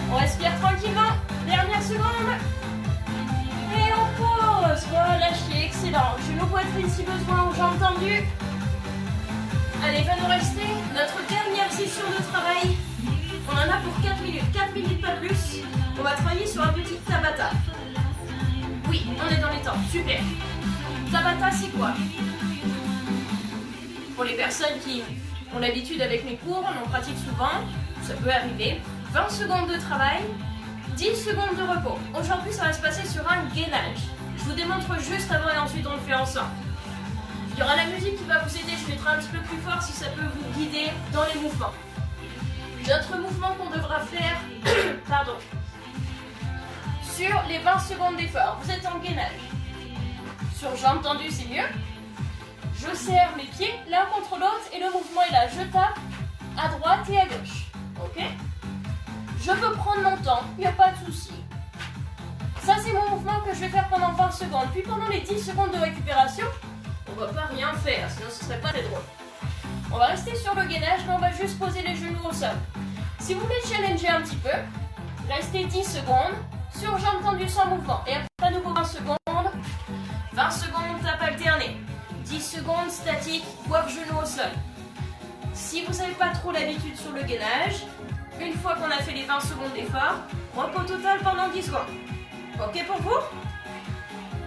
On respire tranquillement. Dernière seconde. Et on pose. Relâchez, excellent. Genou poitrine si besoin, aux jambes tendues. Allez, va nous rester notre dernière session de travail. On en a pour 4 minutes. 4 minutes, pas plus. On va travailler sur un petit Tabata. Oui, on est dans les temps. Super. Tabata, c'est quoi? Pour les personnes qui ont l'habitude avec mes cours, on en pratique souvent. Ça peut arriver. 20 secondes de travail, 10 secondes de repos. Aujourd'hui, ça va se passer sur un gainage. Je vous démontre juste avant et ensuite on le fait ensemble. Il y aura la musique qui va vous aider. Je mettrai un petit peu plus fort si ça peut vous guider dans les mouvements. Notre mouvement qu'on devra faire, pardon, sur les 20 secondes d'effort. Vous êtes en gainage. Sur jambes tendues, c'est mieux. Je serre mes pieds l'un contre l'autre et le mouvement est là. Je tape à droite et à gauche. Ok? Je peux prendre mon temps, il n'y a pas de souci. Ça, c'est mon mouvement que je vais faire pendant 20 secondes. Puis pendant les 10 secondes de récupération, on ne va pas rien faire, sinon ce ne serait pas très drôle. On va rester sur le gainage, mais on va juste poser les genoux au sol. Si vous voulez challenger un petit peu, restez 10 secondes sur jambes tendues sans mouvement. Et après, à nouveau 20 secondes. 20 secondes, tape alternée. 10 secondes, statique, voire genoux au sol. Si vous n'avez pas trop l'habitude sur le gainage, une fois qu'on a fait les 20 secondes d'effort, repos total pendant 10 secondes. Ok pour vous?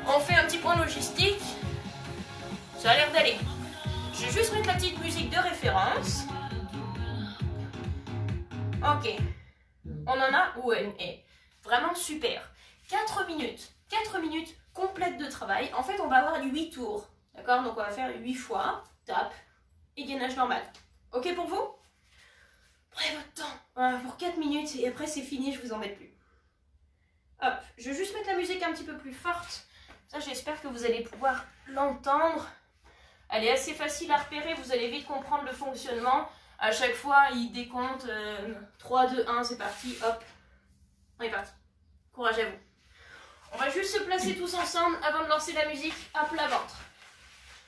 On fait un petit point logistique. Ça a l'air d'aller. Je vais juste mettre la petite musique de référence. Ok. On en a? Ouais. Vraiment super. 4 minutes. 4 minutes complètes de travail. En fait, on va avoir 8 tours. D'accord? Donc, on va faire 8 fois. Tape et gainage normal. Ok pour vous? Prenez votre temps. Pour 4 minutes et après, c'est fini. Je vous embête plus. Hop. Je vais juste mettre la musique un petit peu plus forte. Ça, j'espère que vous allez pouvoir l'entendre. Elle est assez facile à repérer. Vous allez vite comprendre le fonctionnement. À chaque fois, il décompte 3, 2, 1, c'est parti, hop. On est parti. Courage à vous. On va juste se placer tous ensemble avant de lancer la musique à plat ventre.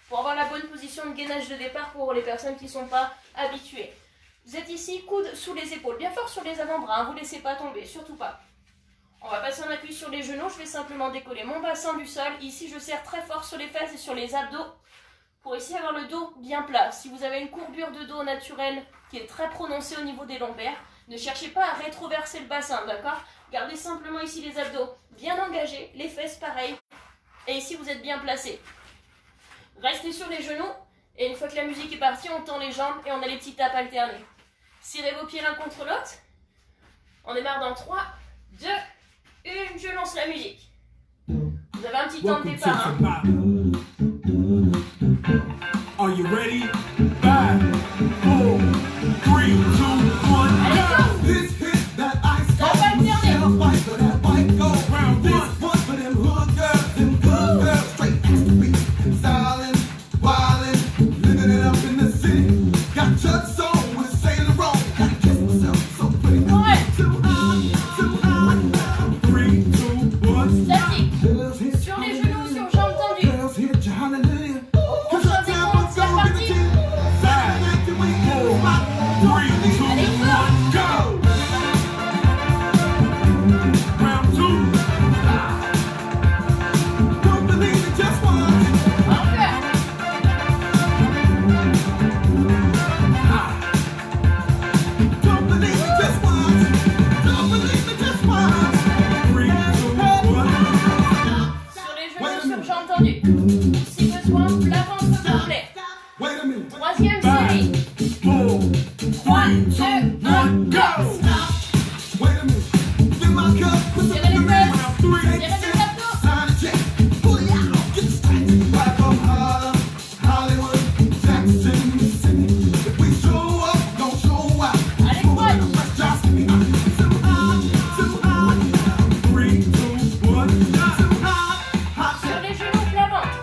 Pour avoir la bonne position de gainage de départ pour les personnes qui ne sont pas habituées. Vous êtes ici, coude sous les épaules, bien fort sur les avant-bras, ne vous laissez pas tomber, surtout pas. On va passer en appui sur les genoux. Je vais simplement décoller mon bassin du sol. Ici, je serre très fort sur les fesses et sur les abdos pour essayer d'avoir le dos bien plat. Si vous avez une courbure de dos naturelle qui est très prononcée au niveau des lombaires, ne cherchez pas à rétroverser le bassin, d'accord? Gardez simplement ici les abdos bien engagés, les fesses pareil. Et ici, vous êtes bien placé. Restez sur les genoux. Et une fois que la musique est partie, on tend les jambes et on a les petits tapes alternés. Serrez vos pieds l'un contre l'autre. On démarre dans 3, 2, 1. Je lance la musique. Vous avez un petit temps de départ. Hein. Are you ready? 5, 4, 3, 2, 1. Allez, go! This hit that I Ça va alterner. fight for that white gold. Round this one for them hood girls, them good girls. Straight next to me, stylin', wildin', living it up in the city. Got Chuck's on with Sailor Roll. Gotta kiss myself, so pretty. Ouais. Too hot. 3, 2, 1. Statique. Girls hit Sur les genoux, sur jambes tendues. Girls hit you, hallelujah. On chante des comptes, c'est parti. 5, 4, 3, 2, Allez, 1, go! Round 2. Don't believe it, just watch. Encore. Don't believe it, just watch. Don't believe it, just watch. 3, 2, 1. Sur les genoux, sur jambes tendues. Si besoin, plat ventre complet. Wait a minute. Troisième série. 4, 3, 3, 2, 2, 1, 1, go! go! Wait a minute. Fill my cup, put Serrez les some fesses. round 3. Serrez les abdos. Sign a check. Pull it out. Get the strength. Right from Harlem, Hollywood, Jackson, Mississippi. If we show up, don't show out. Allez, croix. Too hot, too hot. 3, 2, 1. Too hot, hot. Sur les genoux, plat ventre.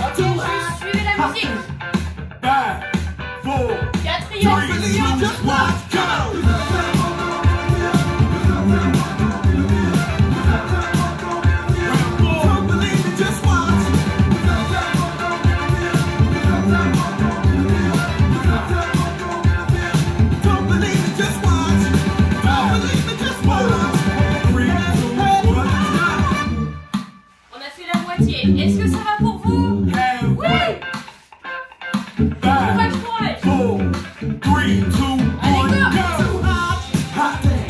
Ok, juste suivez la musique. 5, 4, Quatrième 3, position. just watch, go! Don't believe it, just watch. Don't believe it, just watch. Don't believe it, just watch. 3, 2, 1. On a fait la moitié. Est-ce que ça va pour vous? Oui! 5, Courage, courage! 4, 3, 2, 1, Allez, go! Too hot, hot day.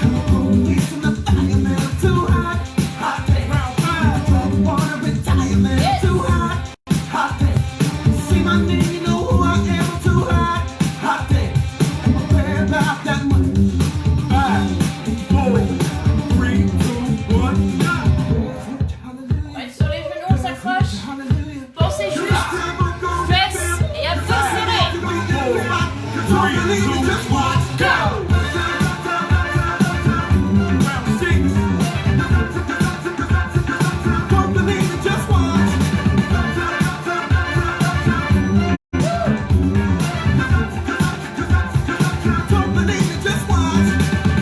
Come on, police in the fire, man. Too hot, hot day. Round 5, don't wanna retire, man. Yes. Too hot day. See my name, you know who I am. Too hot day. I'm aware about that money. 5, 4, 3, 2, 1, go. On va être sur les genoux, on s'accroche. Hallelujah. Pensez juste fesses et abdos serrés. 3, 2, 1, go! Round 6. Don't believe it, just watch.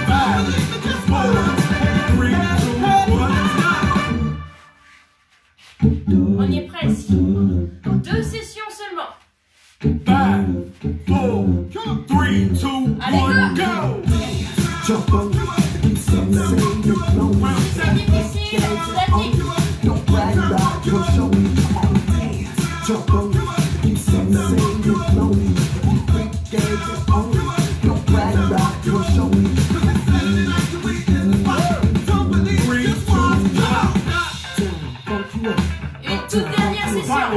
Don't believe it, just watch. 5, 4, 3, 2, 1. On y est presque. 2 sessions seulement. 5, 4, 3, 2, Allez, 1, go! go! Jump up, round 7. C'est difficile, statique. Don't brag about your show. Jump up, some say you're lonely. Think there's your own. Don't brag about your show. 3, 2, 1. Une toute dernière session.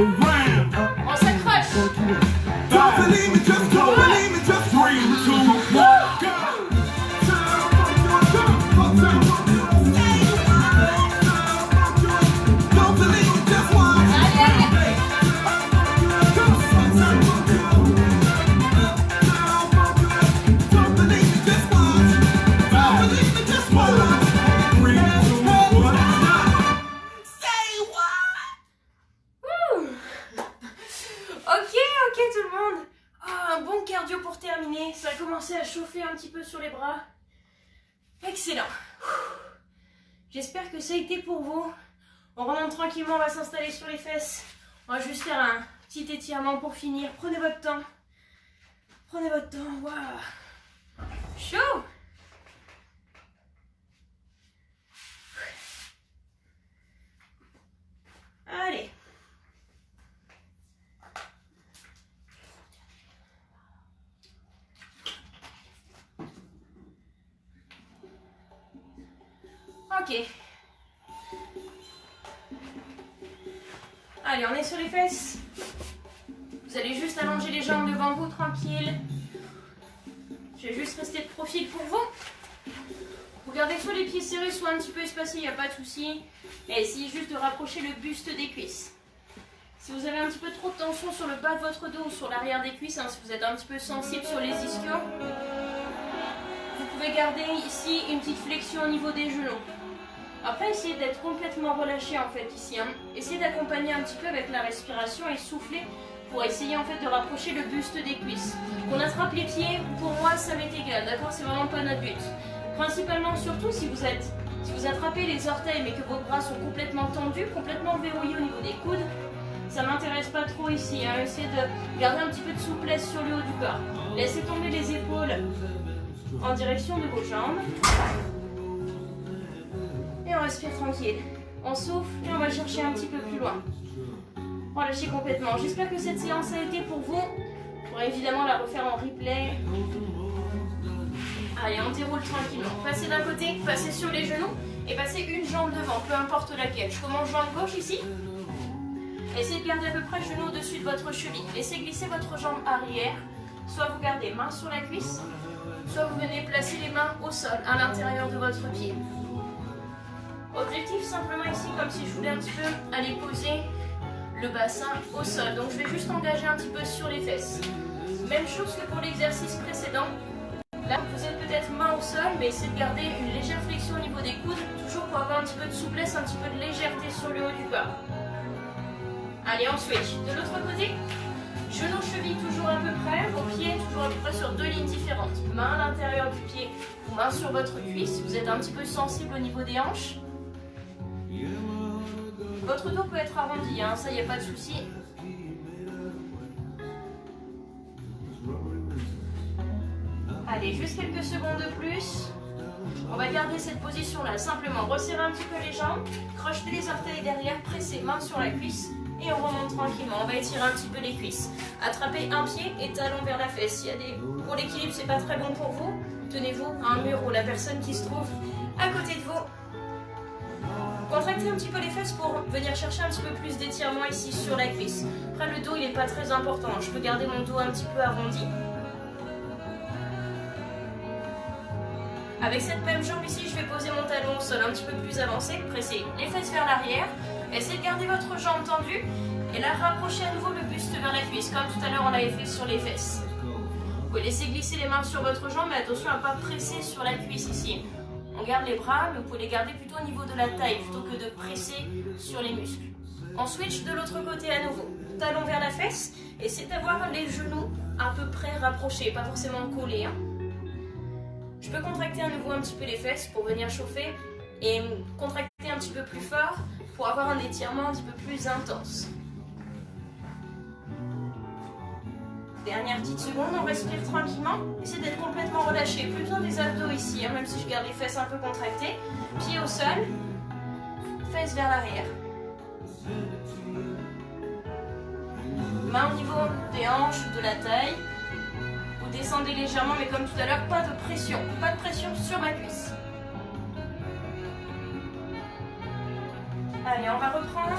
On s'accroche. Don't believe it, just don't believe it, just 3, 2, 1, go! Don't believe it, just watch. Allez, allez. Don't believe it, just watch. Don't believe it, just watch. 3, 2, 1, say what? Ouh. Ok tout le monde. Ah, un bon cardio pour terminer. Ça a commencé à chauffer un petit peu sur les bras. Excellent. J'espère que ça a été pour vous. On remonte tranquillement, on va s'installer sur les fesses. On va juste faire un petit étirement pour finir. Prenez votre temps. Prenez votre temps. Waouh. Chaud. Allez. Ok. Allez, on est sur les fesses. Vous allez juste allonger les jambes devant vous, tranquille. Je vais juste rester de profil pour vous. Vous gardez soit les pieds serrés, soit un petit peu espacés, il n'y a pas de souci. Et essayez juste de rapprocher le buste des cuisses. Si vous avez un petit peu trop de tension sur le bas de votre dos ou sur l'arrière des cuisses, si vous êtes un petit peu sensible sur les ischios, vous pouvez garder ici une petite flexion au niveau des genoux. Après, essayez d'être complètement relâché en fait ici. Essayez d'accompagner un petit peu avec la respiration et souffler pour essayer en fait de rapprocher le buste des cuisses. Qu'on attrape les pieds, pour moi ça m'est égal, d'accord? C'est vraiment pas notre but. Principalement, surtout si vous attrapez les orteils mais que vos bras sont complètement tendus, complètement verrouillés au niveau des coudes, ça m'intéresse pas trop ici. Essayez de garder un petit peu de souplesse sur le haut du corps. Laissez tomber les épaules en direction de vos jambes. Et on respire tranquille. On souffle et on va chercher un petit peu plus loin. Relâchez complètement. J'espère que cette séance a été pour vous. On pourra évidemment la refaire en replay. Allez, on déroule tranquillement. Passez d'un côté, passez sur les genoux et passez une jambe devant, peu importe laquelle. Je commence jambe gauche ici. Essayez de garder à peu près le genou au-dessus de votre cheville. Laissez glisser votre jambe arrière. Soit vous gardez main sur la cuisse, soit vous venez placer les mains au sol, à l'intérieur de votre pied. Objectif simplement ici, comme si je voulais un petit peu aller poser le bassin au sol. Donc je vais juste engager un petit peu sur les fesses. Même chose que pour l'exercice précédent. Là, vous êtes peut-être main au sol, mais essayez de garder une légère flexion au niveau des coudes, toujours pour avoir un petit peu de souplesse, un petit peu de légèreté sur le haut du corps. Allez, on switch. De l'autre côté, genoux, chevilles toujours à peu près, vos pieds toujours à peu près sur deux lignes différentes. Main à l'intérieur du pied ou main sur votre cuisse, si vous êtes un petit peu sensible au niveau des hanches. Votre dos peut être arrondi, ça, il n'y a pas de souci. Allez, juste quelques secondes de plus. On va garder cette position-là. Simplement, resserrer un petit peu les jambes, crocheter les orteils derrière, presser main sur la cuisse et on remonte tranquillement. On va étirer un petit peu les cuisses. Attrapez un pied et talon vers la fesse. Pour l'équilibre, c'est pas très bon pour vous. Tenez-vous à un mur ou la personne qui se trouve à côté de vous. Contractez un petit peu les fesses pour venir chercher un petit peu plus d'étirement ici sur la cuisse. Après, le dos, il n'est pas très important. Je peux garder mon dos un petit peu arrondi. Avec cette même jambe ici, je vais poser mon talon au sol un petit peu plus avancé. Pressez les fesses vers l'arrière. Essayez de garder votre jambe tendue. Et là, rapprochez à nouveau le buste vers la cuisse, comme tout à l'heure on l'avait fait sur les fesses. Vous pouvez laisser glisser les mains sur votre jambe, mais attention à ne pas presser sur la cuisse ici. On garde les bras, mais vous pouvez les garder plutôt au niveau de la taille, plutôt que de presser sur les muscles. On switch de l'autre côté à nouveau. Talon vers la fesse. Essayez d'avoir les genoux à peu près rapprochés, pas forcément collés. Je peux contracter à nouveau un petit peu les fesses pour venir chauffer et contracter un petit peu plus fort pour avoir un étirement un petit peu plus intense. Dernière petite seconde, on respire tranquillement. Essayez d'être complètement relâché. Plus besoin des abdos ici, même si je garde les fesses un peu contractées. Pieds au sol, fesses vers l'arrière. Main au niveau des hanches, de la taille. Vous descendez légèrement, mais comme tout à l'heure, pas de pression. Pas de pression sur ma cuisse. Allez, on va reprendre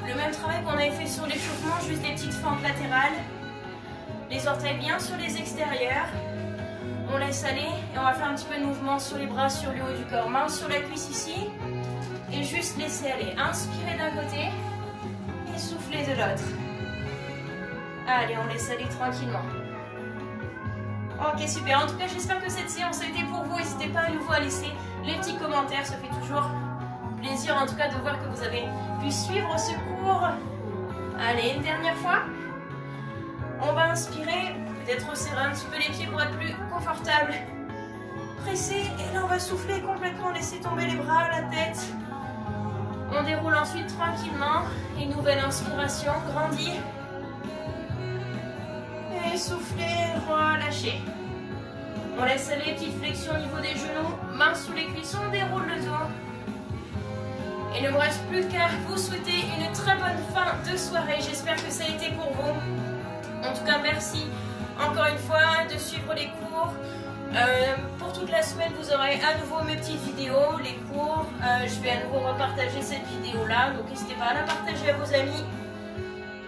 le même travail qu'on avait fait sur l'échauffement, juste des petites fentes latérales. Les orteils bien sur les extérieurs. On laisse aller et on va faire un petit peu de mouvement sur les bras, sur le haut du corps. Main sur la cuisse ici. Et juste laisser aller. Inspirez d'un côté et soufflez de l'autre. Allez, on laisse aller tranquillement. Ok, super. En tout cas, j'espère que cette séance a été pour vous. N'hésitez pas à nouveau à laisser les petits commentaires. Ça fait toujours plaisir, en tout cas, de voir que vous avez pu suivre ce cours. Allez, une dernière fois. On va inspirer, peut-être resserrer un petit peu les pieds pour être plus confortable. Presser, et là on va souffler complètement, laisser tomber les bras, la tête. On déroule ensuite tranquillement. Une nouvelle inspiration, grandit. Et souffler, relâcher. On laisse aller, petite flexion au niveau des genoux. Main sous les cuisses, on déroule le dos. Il ne me reste plus qu'à vous souhaiter une très bonne fin de soirée. J'espère que ça a été pour vous. En tout cas, merci encore une fois de suivre les cours. Pour toute la semaine, vous aurez à nouveau mes petites vidéos, les cours. Je vais à nouveau repartager cette vidéo-là, donc n'hésitez pas à la partager à vos amis.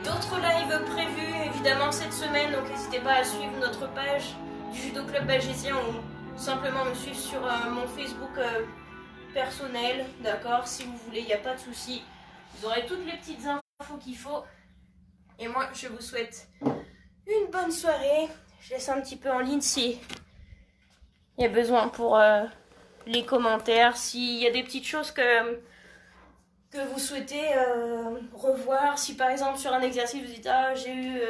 D'autres lives prévus évidemment cette semaine, donc n'hésitez pas à suivre notre page du Judo Club Bagésien ou simplement me suivre sur mon Facebook personnel, d'accord? Si vous voulez, il n'y a pas de souci. Vous aurez toutes les petites infos qu'il faut. Et moi, je vous souhaite une bonne soirée. Je laisse un petit peu en ligne si il y a besoin pour les commentaires. S'il y a des petites choses que vous souhaitez revoir. Si par exemple sur un exercice vous dites « Ah, j'ai eu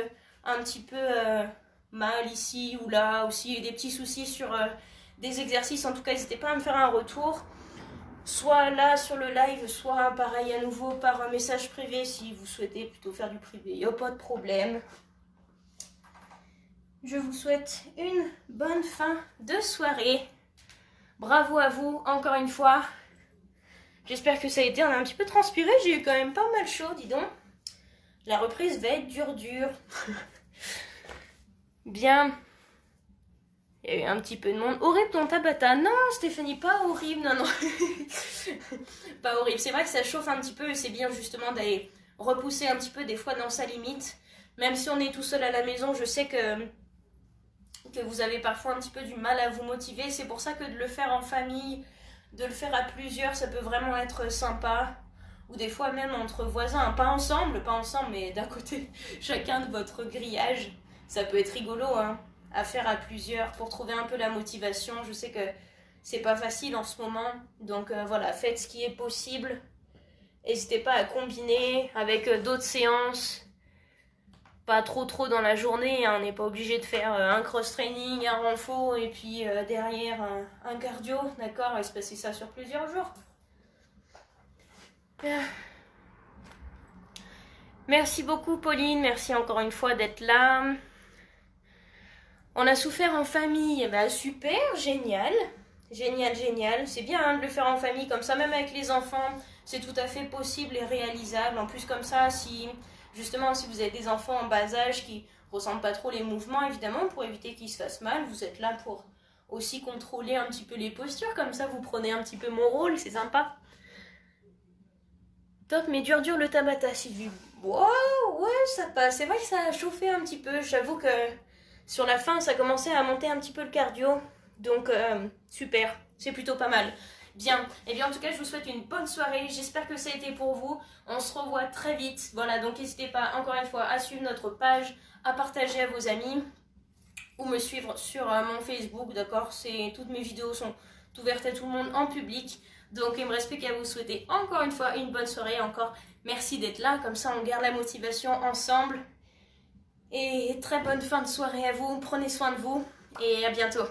un petit peu mal ici ou là », ou s'il y a des petits soucis sur des exercices, en tout cas n'hésitez pas à me faire un retour. Soit là sur le live, soit pareil à nouveau par un message privé si vous souhaitez plutôt faire du privé. Il n'y a pas de problème. Je vous souhaite une bonne fin de soirée. Bravo à vous, encore une fois. J'espère que ça a été, on a un petit peu transpiré. J'ai eu quand même pas mal chaud, dis donc. La reprise va être dure. Bien. Il y a eu un petit peu de monde. Horrible ton Tabata. Non, Stéphanie, pas horrible. Non, non. Pas horrible. C'est vrai que ça chauffe un petit peu et c'est bien justement d'aller repousser un petit peu des fois dans sa limite. Même si on est tout seul à la maison, je sais que vous avez parfois un petit peu du mal à vous motiver. C'est pour ça que de le faire en famille, de le faire à plusieurs, ça peut vraiment être sympa. Ou des fois même entre voisins. Pas ensemble, mais d'un côté, chacun de votre grillage. Ça peut être rigolo, hein, à faire à plusieurs pour trouver un peu la motivation. Je sais que c'est pas facile en ce moment. Donc voilà, faites ce qui est possible. N'hésitez pas à combiner avec d'autres séances. Pas trop dans la journée, hein. On n'est pas obligé de faire un cross-training, un renfort et puis derrière un cardio, d'accord? Il va se passer ça sur plusieurs jours. Merci beaucoup Pauline, merci encore une fois d'être là. On a souffert en famille, bah, super, génial. Génial. C'est bien hein, de le faire en famille comme ça, même avec les enfants, c'est tout à fait possible et réalisable. En plus comme ça, si vous avez des enfants en bas âge qui ressentent pas trop les mouvements, évidemment, pour éviter qu'ils se fassent mal, vous êtes là pour aussi contrôler un petit peu les postures, comme ça vous prenez un petit peu mon rôle, c'est sympa. Top, mais dur le Tabata, Sylvie. Wow, ouais, ça passe. C'est vrai que ça a chauffé un petit peu. J'avoue que sur la fin, ça commençait à monter un petit peu le cardio. Donc, super. C'est plutôt pas mal. Bien. Et bien, en tout cas, je vous souhaite une bonne soirée. J'espère que ça a été pour vous. On se revoit très vite. Voilà, donc n'hésitez pas, encore une fois, à suivre notre page, à partager à vos amis ou me suivre sur mon Facebook, d'accord? Toutes mes vidéos sont ouvertes à tout le monde en public. Donc, il me reste plus qu'à vous souhaiter encore une fois une bonne soirée. Encore merci d'être là. Comme ça, on garde la motivation ensemble. Et très bonne fin de soirée à vous. Prenez soin de vous et à bientôt.